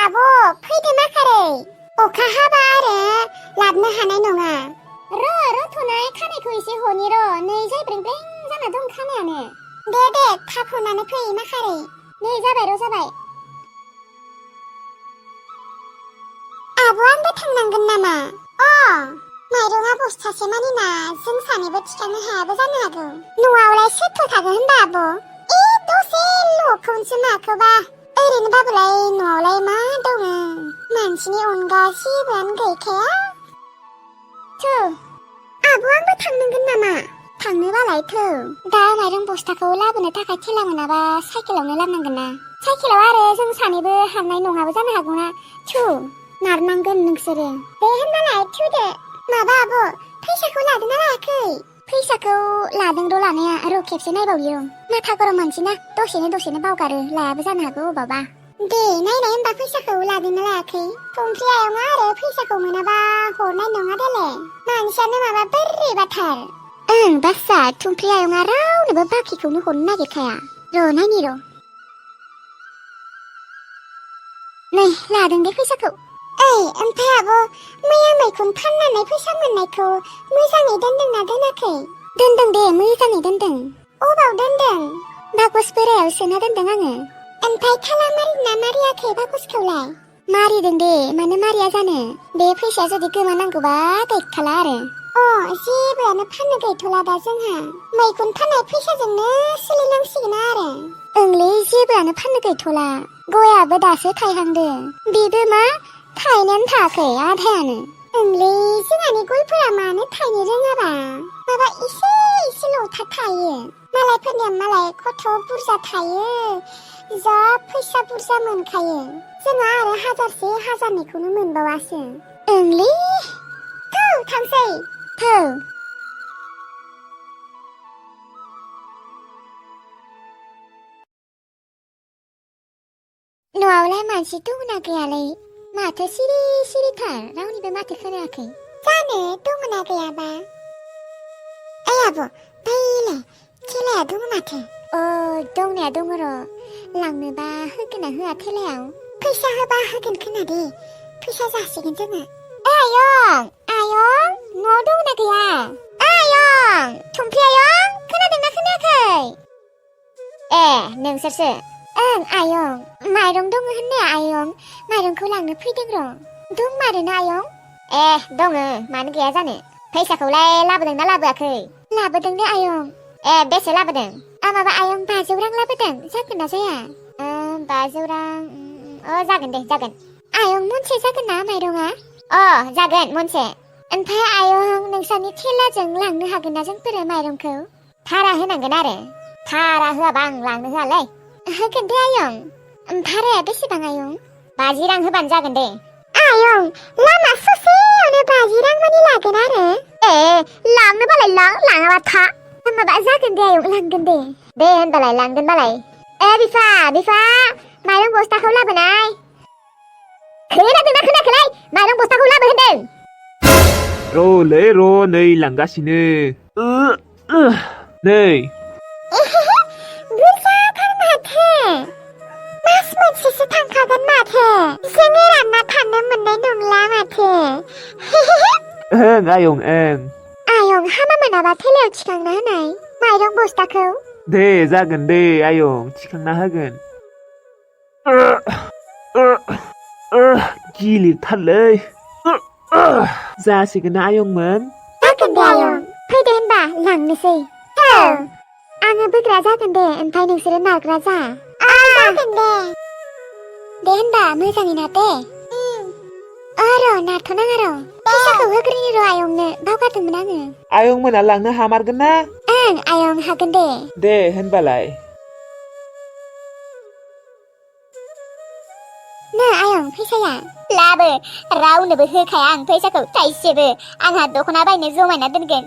आब' फैदो माखारै अखा हाबा आरो लाबनो हानाय नङा। र' थ'नाय खानायखौ एसे हनि र' नै जायब्रें-ब्रें जाना दं खानायानो। दे थाब हनानै फै माखारै। नै जाबाय। आब' आंबो थांनांगोन नामा? माइरंआ बस्थासे मानिना जों सानैबो थिखांनो हायाबो जानो हागौ। न'आवलाय सोरथ' थागोन होनबा आब'? दसेल'खौसो माखौबा ओरैनोबाबोलाय न'आवलाय मा दङ? मानसिनि अनगा जेबोआनो गैखाया। आब' आंबो थांनांगोन नामा? थांनोबालाय दा माइरं बस्थाखौ लाबोनो थाखाय थेला मोनाबा साइकेलावनो लाबोनांगोन ना। साइकेलाव आरो जों सानैबो हारनाय नङाबो जानो हागौना। नारनांगोन नोंसोरो। दे होनबालाय थुदो। माबा आब' फैसाखौ लादोंना लायाखै? फैसाखौ लादोंर' लानाया र' खेबसे नायबावयो। माथा गरम मानसिना दसेनो बावगारो लायाबो जानो हागौ अबावबा। दे नायनाय होनबा फैसाखौ लादोंना लायाखै? थुमफ्रि आयंआ आरो फैसाखौ मोनाबा हरनाय नङा देले। मानसियानो माबा बोरैबाथार। बासा थुमफ्रि आयंआ रावनोबो बाखिखौनो हरनो नागिरखाया। नायनि र'। नै लादों दे फैसाखौ। ओमफ्राय आब' मैया मैखुन फाननानै फैसा मोननायखौ मोजाङै दोनदोंना दोनाखै? दोनदों दे मोजाङै दोनदों। अबाव दोनदों? बाकस बोरायाव सोना दोनदों आङो। ओमफ्राय थाला मारिना मारियाखै बाकसखौलाय? मारिदों दे मानो मारिया जानो। बे फैसाया जुदि गोमानांगौबा गैखाला आरो। जेबोआनो फाननो गैथ'ला दा जोंहा। मैखुन फाननाय फैसाजोंनो सोलिनांसिगोन आरो। ओंलै जेबोआनो फाननो गैथ'ला। गयाबो दासो थायहांदो। बेबो मा थायनायानो थायाखै आधायानो। ओंलै जोंहानि गयफोरा मानो थायनो रोङाबा? माबा इसेल'था थायो। मालायफोरनिया मालाय खथ' बुरजा थायो। जा फैसा बुरजा मोनखायो। जोंहा आरो हाजारसे हाजारनैखौनो मोनबावासो। ओंलै थांसै। न'आवलाय मानसि दंना गैयालै? माथो सिरिथार रावनिबो माथो खोनायाखै। जानो दंना गैयाबा? आब' बैलाय थेलाया दङ माथो। दंनाया दङ र'। लांनोबा होगोन ना होआ थेलायाव? फैसा होबा होगोन खोना दे। फैसा जासिगोन जोङो। आयं न'आव दंना गैया? आयं थुमफ्रि आयं खोनादोंना खोनायाखै? नोंसोरसो? आयं माइरं दङ होननाया आयं माइरंखौ लांनो फैदों र'। दंमारोना आयं? दङ मानो गैया जानो। फैसाखौलाय लाबोदोंना लाबोआखै? लाबोदों दे आयं। बेसे लाबोदों? माबा आयं 500 रां लाबोदों जागोन ना जाया? 500 रां जागोन दे जागोन। आयं मनसे जागोन ना माइरंआ? जागोन मनसे। ओमफ्राय आयं नोंसानि थेलाजों लांनो हागोन ना जोंफोरो माइरंखौ? भारा होनांगोन आरो। भारा होआबा आं लांनो होआलै। होगोन दे आयं। भाराया बेसेबां आयं? 50 रां होबानो जागोन दे। आयं लामा ससेयावनो 50 रां मानि लागोन आरो? लांनोबालाय लाङाबा था। माबा जागोन दे आयं लांगोन दे। दे होनबालाय लांगोन बालाय। बिफा माइरं बस्थाखौ लाबोनाय। खोनादोंना खोनायाखैलाय? माइरं बस्थाखौ लाबो होनदों। र' नै लांगासिनो। नै बुरजाथार माथो। मास मोनसेसो थांखागोन माथो। जोङो रानना थानो मोननाय नंला माथो। ओं आयं ओं। आयं हामा मोनाबा थेलायाव थिखांना होनाय माइरं बस्थाखौ। दे जागोन दे आयं थिखांना होगोन। गिलिरथारलै। जासिगोन आयंमोन? जागोन दे आयं। फैदो होनबा लांनोसै। आङो बोग्रा जागोन दे ओमफ्राय नोंसोरो नारग्रा जा। जागोन दे। दे होनबा मोजाङै नार दे। र' नारथ'नाङा र'। फैसाखौ होग्रोनि र' आयंनो बावगारदोंमोन आङो। आयंमोना लांनो हामारगोन ना? आयं हागोन दे। दे होनबालाय। नै आयं फैसाया। लाबो रावनोबो होखाया आं फैसाखौ थाइसेबो। आंहा दख'ना बायनो जमायना दोनगोन।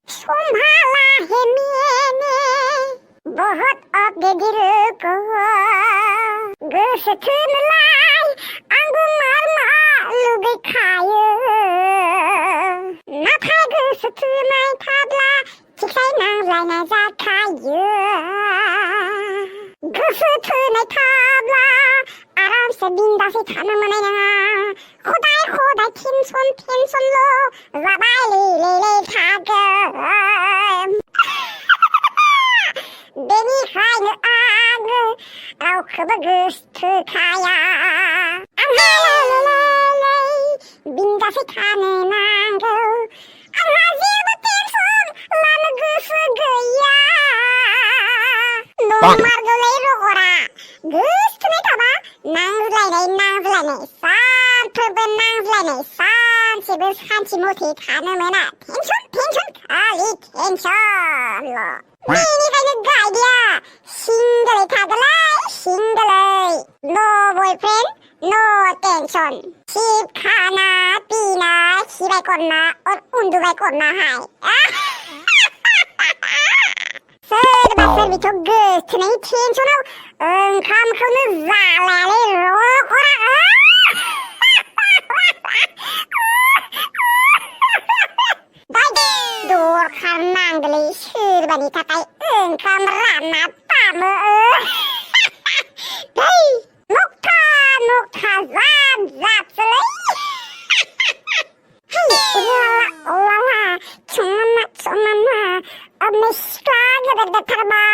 संभाला है मैंने बहुत आगे गिर को गोसो थोनोलाय आंबो मार लुगैखायो नाथाय गोसो थोनाय थाब्ला थिखाय नांलायनाय जाखायो गोसो थोनाय थाब्ला 민다시 타는 모네나 호달 틴손로 라바일리리 타금 Beni hayır ağrı Avkıda güstü kaya Anhalalay Bindası tanın ağrı Anhazirde tenson Lanı gısı gıya Nomar gılay rogora Güstüne taba Nangzlaynay Santıbı nangzlaynay Sançıbı sançimoti tanımına Tenşon kali tenşonlo Minigaylı gaydiya Single tagalay No boyfriend No tension Sip kana pina Sibay korna Undubay korna hay Sırba çok göğsüne tensionu Kamkını zalali rokora Dur karnangli şırbani takay kamrana tamı Nokta zatsılay Ulala Çumana Amışla gıdırdı tarbaya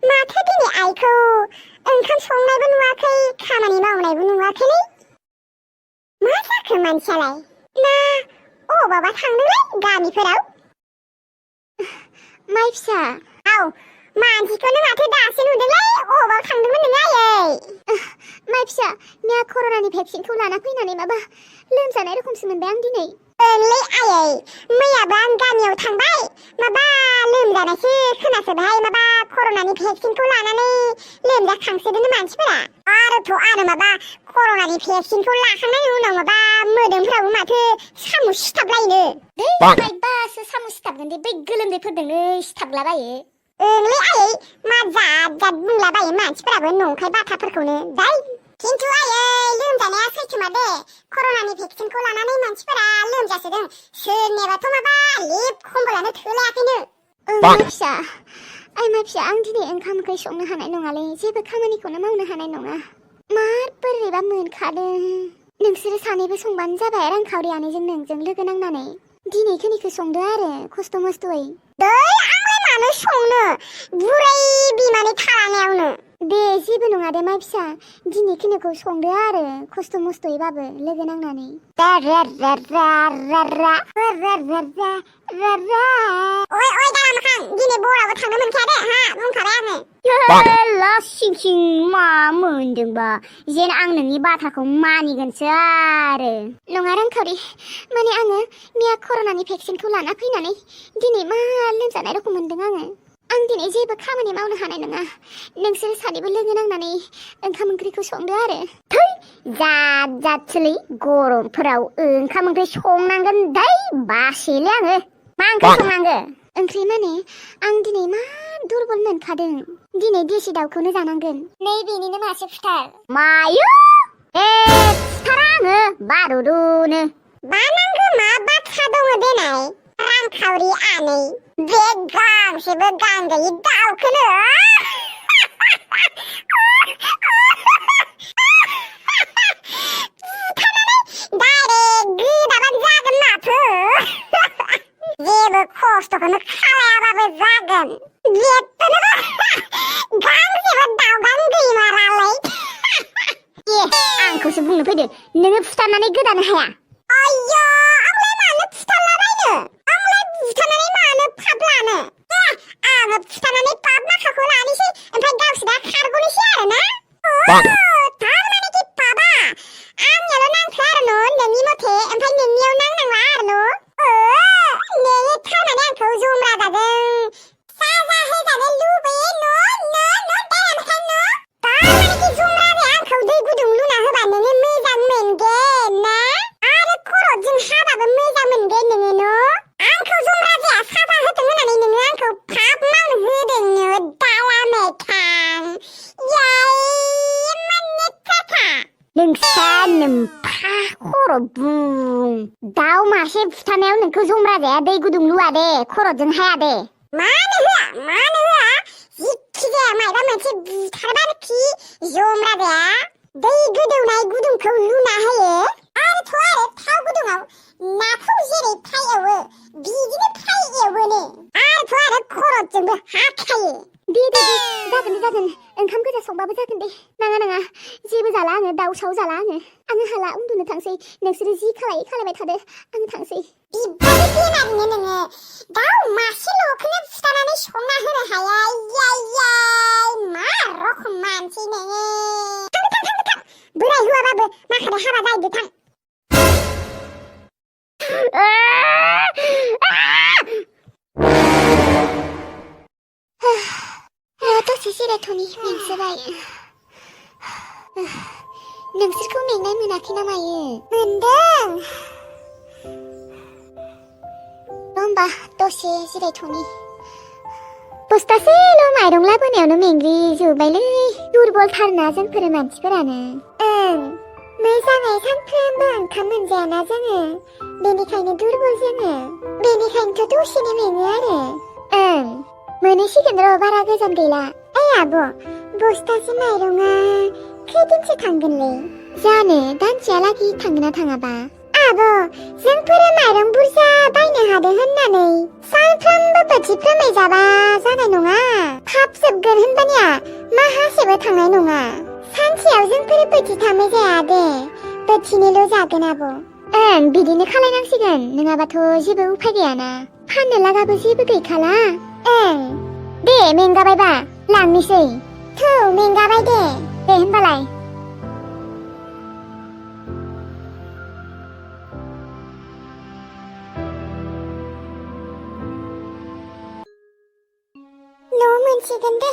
Matı dini ayku Onkam sonlaybu nuwakay Kamani mawlaybu nuwakay मा जाखो मानसियालाय ना अबावबा थांदोंलै गामिफोराव माइ फिसा मानसिखौनो माथो दासो नुदोंलै अबाव थांदोंमोन नोङो आयै माइ फिसा मैया कर'नानि भेक्सिनखौ लाना फैनानै माबा लोमजानाय रोखोमसो मोनबाय आं दिनै ओंलै आयै मैयाबो आं गामियाव थांबाय माबा लोमजानायसो खोनासोबाय माबा कर'नानि भेक्सिनखौ लानानै लोमजाखांसोदोंनो मानसिफोरा आरो माबा कर'नानि भेक्सिनखौ लाखांनायनि उनाव माबा मोदोमफ्राबो माथो साम' सिथाबलायनो माइबासो साम' सिथाबगोन दे बै गोलोमदैफोरजोंनो सिथाबलाबायो ओंलै आयै मा जात बुंलाबायो मानसिफोराबो नंखाय बाथ्राफोरखौनो खिन्थु आयै लोमजानाया सैथोमा दे कर'नानि भेक्सिनखौ लानानै मानसिफोरा लोमजासोदों सोरनियाबाथ' माबा लिब खम्बलानो थोलायाखैनो माइ फिसा आं दिनै ओंखाम ओंख्रि संनो हानाय नङालै जेबो खामानिखौनो मावनो हानाय नङा मार बोरैबा मोनखादों नोंसोरो सानैबो संबानो जाबाय रांखावरि आनैजों नोंजों लोगो नांनानै दिनै खिनिखौ संदो आरो खस्थ' मस्थ'यै आंलाय मानो संनो बुरै बिमानि थालांनायावनो दे जेबो नङा दे माइ फिसा दिनै खिनिखौ संदो आरो खस्थ' मस्थ'यैबाबो लोगो नांनानै ओइ दारामोखां दिनै बरावबो थांनो मोनखाया दे हा बुंखाबाय आङो लासिं मा मोनदोंबा जेन आं नोंनि बाथ्राखौ मानिगोनसो आरो नङा रांखावरि माने आङो मैया कर'नानि भेक्सिनखौ लाना फैनानै दिनै मा लोमजानाय रखम मोनदों आं दिनै जेबो खामानि मावनो हानाय नङा नोंसोर सानैबो लोगो नांनानै ओंखाम ओंख्रिखौ संदो आरो जादसोलै गरमफोराव ओंखाम ओंख्रि संनांगोन दै बासेलै आङो मा ओंख्रि संनांगो ओंख्रि माने आं दिनै मा दुरबल मोनखादों दिनै देसि दाउखौनो जानांगोन नै बेनिनो मासे फुथार मायो फुथारा आङो बारुदुनो बानांगो मा बाथ्रा दङ देनाय रांखावरि आनै बे गांसेबो गां गैयि दाउखौनो जेबो खस्थ'खौनो खालायाबाबो जागोन जेबोनो गांसेबो दाउगां गैमारालाय आंखौसो बुंनो फैदो नोङो फुथारनानै गोदानो हाया आय्या आंलाय मानो फुथारलाबायनो आंलाय बुथारनानै मानो पाप लानो आङो फुथारनानै पाप माखाखौ लानोसै ओमफ्राय गावसोरा खारग'नोसै आरोना थारमाने कि पापा आंनियाल' नांखो आरो नोंनि मथे ओमफ्राय नोंनियाव नांनांला आरो नोङो थारमाने आंखौ जमराजाजों साजा होजानो लुबैयो थारमाने कि जमराजाया आंखौ दै गुदुं लुना होबा नोङो मोजां मोनगोन ना आरो खर'जों हाबाबो मोजां मोनगोन नोङो आंखौ जमराजाया साजा होथों होननानै नोङो आंखौ पाप मावनो होदोंनो दाला मेथां नोंसा नोम्फा खर' बुं दाउ मासे फुथारनायाव नोंखौ जमराजाया दै गुदुं लुवा दे खर'जों हाया दे मानो होआ जिखि जाया एसे बुथारबा आरोखि जमरादाया दै गोदौनाय गुदुंखौ लुना होयो आरोथ' आरो थाव गुदुङाव नाखौ जेरै फ्राय एवो बिदिनो फ्राय एवोनो आरोथ' आरो खर'जोंबो हाखायो दे जागोन ओंखाम गोजा संबाबो जागोन दे नाङा जेबो जाला आङो दाउ जाला आङो हाला उन्दुनो थांसै नोंसोरो जि खालायबाय थादो आङो थांसै बिब्बादि बेमारिनो नोङो दाउ मासेल'खौनो फुथारनानै संना होनो हाया याय मा रखम मानसि नोङो थां बोराय हौवाबाबो माखादे हाबा जाहैदो थां दसे जिरायथ'नि मेंसोबाय नोंसोरखौ मेंनाय मोनाखै ना मायो मोनदों होमबा दसे जिरायथ'नि बस्थासेल' माइरं लाबोनायावनो मेंग्लिजोबबायलै दुरबलथारना जोंफोरो मानसिफोरानो मोजाङै सानफ्रोमबो ओंखाम मोनजायाना जोङो बेनिखायनो दुरबल जोङो बेनिखायनोथ' दसेनो मेङो आरो मोनहैसिगोन र' बारा गोजान गैला आब' बस्थासे माइरङा खैदिनसो थांगोनलै जानो दानसेयालागै थांगोन ना थाङाबा आब' जोंफोरो माइरं बुरजा बायनो हादों होननानै सानफ्रोमबो बोथिफ्रोमै जाबा जानाय नङा थाब जोबगोन होनबानिया माहासेबो थांनाय नङा सानसेयाव जोंफोरो बोथिथामै जाया दे बोथिनैल' जागोन आब' बिदिनो खालायनांसिगोन नङाबाथ' जेबो उफाय गैयाना फाननो लागाबो जेबो गैखाला दे मेंगाबायबा लांनोसै थौ मेंगाबाय दे होनबालाय न' मोनसिगोन दे